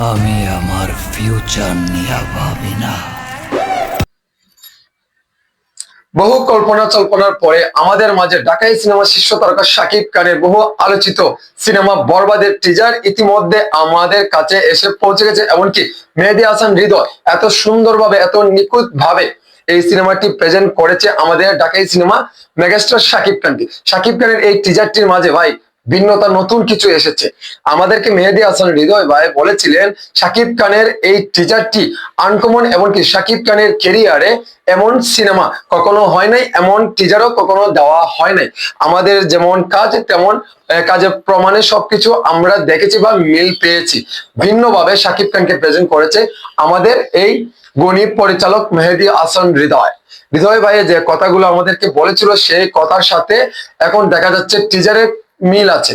আমি আমার ফিউচার নিয়ে ভাবি না। বহু কল্পনা জল্পনার পরে আমাদের মাঝে ঢাকাই সিনেমার শীর্ষ তারকা শাকিব খানের বহু আলোচিত সিনেমা বরবাদের টিজার ইতিমধ্যে আমাদের কাছে এসে পৌঁছে গেছে। এমনকি মেহেদী হাসান হৃদয় এত সুন্দরভাবে এত নিখুঁত ভাবে এই সিনেমাটি প্রেজেন্ট করেছে আমাদের ঢাকাই সিনেমা মেগাস্টার শাকিব খানকে। শাকিব খানের এই টিজারটির মাঝে ভাই ভিন্নতা নতুন কিছু এসেছে। আমাদেরকে মেহেদী হাসান হৃদয় ভাই বলেছিলেন শাকিব খানের এই টিজারটি আনকমন, এমনকি শাকিব খানের কেরিয়ারে এমন সিনেমা কখনো হয় নাই, এমন টিজারও কখনো দেওয়া হয় নাই। আমাদের যেমন কাজ তেমন কাজের প্রমাণে সবকিছু আমরা দেখেছি বা মিল পেয়েছি। ভিন্নভাবে শাকিব খানকে প্রেজেন্ট করেছে আমাদের এই গুণী পরিচালক মেহেদী হাসান হৃদয়। হৃদয় ভাই যে কথাগুলো আমাদেরকে বলেছিল সেই কথার সাথে এখন দেখা যাচ্ছে টিজারের মিল আছে।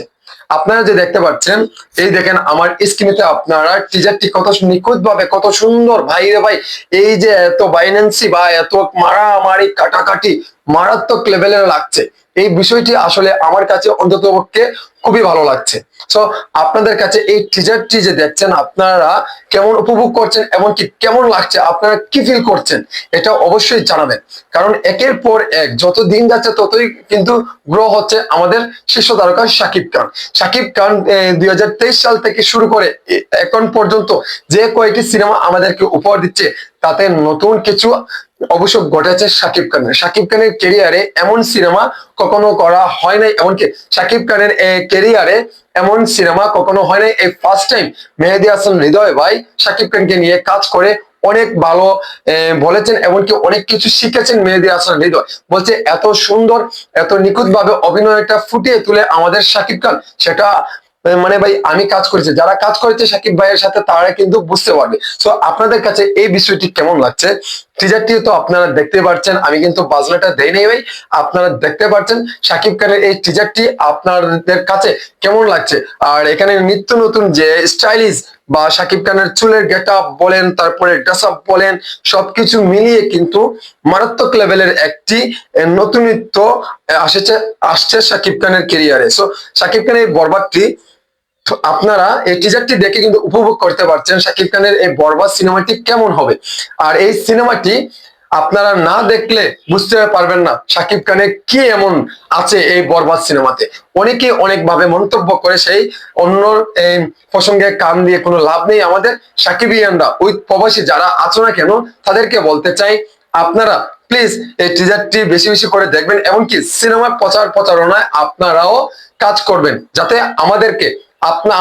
আপনারা যে দেখতে পাচ্ছেন, এই দেখেন আমার স্ক্রিনেতে আপনারা টিজারটি কত নিখুঁত ভাবে কত সুন্দর ভাই রে ভাই, এই যে এত বাইন্যান্সি বা এত মারামারি কাটাকাটি মারাত্মক লেভেলের লাগছে। এই বিষয়টি আসলে আমার কাছে অন্ততপক্ষে খুবই ভালো লাগছে। সো আপনাদের কাছে এই টিজারটি যে দেখছেন আপনারা কেমন উপভোগ করছেন, এমনকি কেমন লাগছে, আপনারা কি ফিল করছেন, এটা অবশ্যই জানাবেন। কারণ একের পর এক যত দিন যাচ্ছে ততই কিন্তু গ্রো হচ্ছে আমাদের শীর্ষ তারকা শাকিব খান। শাকিব খান 2023 সাল থেকে শুরু করে এখন পর্যন্ত যে কয়েকটি সিনেমা আমাদেরকে উপহার দিচ্ছে তাতে নতুন কিছু অবশ্য ঘটেছে শাকিব খানের। শাকিব খানের কেরিয়ারে এমন সিনেমা কখনো করা হয় নাই, এমনকি শাকিব খানের কেরিয়ারে এমন সিনেমা কখনো হয় নাই। এই ফার্স্ট টাইম মেহেদী হাসান হৃদয় ভাই শাকিব খানকে নিয়ে কাজ করে অনেক ভালো বলেছেন, এমনকি অনেক কিছু শিখেছেন। মেহেদী হাসান হৃদয় বলছে এত সুন্দর এত নিখুঁত ভাবে অভিনয়টা ফুটিয়ে তুলে আমাদের শাকিব খান, সেটা মানে ভাই আমি কাজ করেছি, যারা কাজ করেছে শাকিব ভাইয়ের সাথে তারা কিন্তু বুঝতে পারবে। তো আপনাদের কাছে এই বিষয়টি কেমন লাগছে? টিজারটি তো আপনারা দেখতে পাচ্ছেন, আমি কিন্তু বাজনাটা দেই নাই ভাই, আপনারা দেখতে পাচ্ছেন শাকিব খানের এই টিজারটি আপনাদের কাছে কেমন লাগছে। আর এখানে নিত্য নতুন যে স্টাইলিশ বা শাকিব খানের চুলের গেট আপ বলেন, তারপরে ড্রেস আপ বলেন, সবকিছু মিলিয়ে কিন্তু মারাত্মক লেভেলের একটি নতুনত্ব আসছে শাকিব খানের কেরিয়ারে। সো শাকিব খানের এই বরবাদটি আপনারা এই টিজারটি দেখে কিন্তু উপভোগ করতে পারছেন শাকিব খানের এই বরবাদ সিনেমাটি কেমন হবে। আর এই সিনেমাটি আপনারা না দেখলে বুঝতে পারবেন না শাকিব খানের কি এমন আছে এই বরবাদ সিনেমাতে। অনেকে অনেক ভাবে মন্তব্য করে, সেই অন্য প্রসঙ্গে কান দিয়ে কোনো লাভ নেই। আমাদের সাকিবিয়ানরা ওই প্রবাসী যারা আছো না কেন তাদেরকে বলতে চাই, আপনারা প্লিজ এই টিজারটি বেশি বেশি করে দেখবেন, এমনকি সিনেমার প্রচারণায় আপনারাও কাজ করবেন, যাতে আমাদেরকে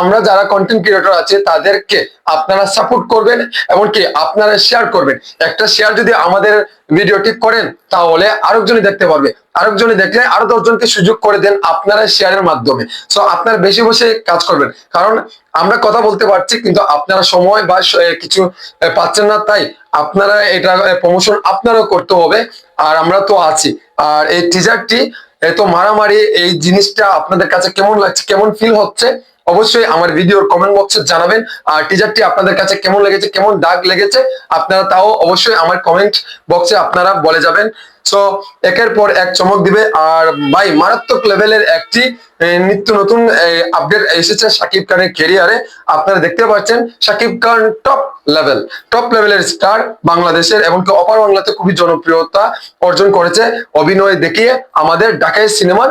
আমরা যারা কন্টেন্ট ক্রিয়েটর আছে তাদেরকে আপনারা সাপোর্ট করবেন, এমনকি আপনারা শেয়ার করবেন। একটা শেয়ার যদি আমাদের ভিডিওটি করেন তাহলে আরেকজনই দেখতে পারবে, আরেকজনই দেখলে আরো 10 জনকে সুযোগ করে দেন আপনারা শেয়ারের মাধ্যমে। সো আপনারা বেশি বসে কাজ করবেন, কারণ আমরা কথা বলতে পারছি কিন্তু আপনারা সময় বা কিছু পাচ্ছেন না, তাই আপনারা এটা প্রমোশন আপনারাও করতে হবে। আর আমরা তো আছি। আর এই টিজারটি এত মারামারি এই জিনিসটা আপনাদের কাছে কেমন লাগছে, কেমন ফিল হচ্ছে, অবশ্যই আমার ভিডিওর কমেন্ট বক্সে জানাবেন। আর টিজারটি আপনাদের কাছে কেমন লেগেছে, কেমন দাগ লেগেছে, আপনারা তাও অবশ্যই আমার কমেন্ট বক্সে আপনারা বলে যাবেন। সো একের পর এক চমক দিবে। আর ভাই মারাত্মক লেভেলের একটি নিত্য নতুন আপডেট এসেছে শাকিব খানের ক্যারিয়ারে। আপনারা দেখতে পাচ্ছেন শাকিব খান টপ লেভেলের স্টার বাংলাদেশের, এমনকি অপার বাংলাতে খুবই জনপ্রিয়তা অর্জন করেছে অভিনয় দেখিয়ে আমাদের ঢাকাই সিনেমার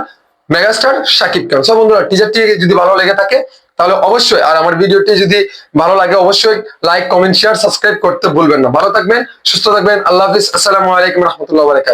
মেগাস্টার শাকিব খান। সব বন্ধুরা টিজারটি যদি ভালো লেগে থাকে তাহলে অবশ্যই, আর আমার ভিডিওটি যদি ভালো লাগে অবশ্যই লাইক কমেন্ট শেয়ার সাবস্ক্রাইব করতে ভুলবেন না। ভালো থাকবেন, সুস্থ থাকবেন, আল্লাহ হাফিজ, আসসালামু আলাইকুম রহমতুল্লাহ বারাকাতুহু।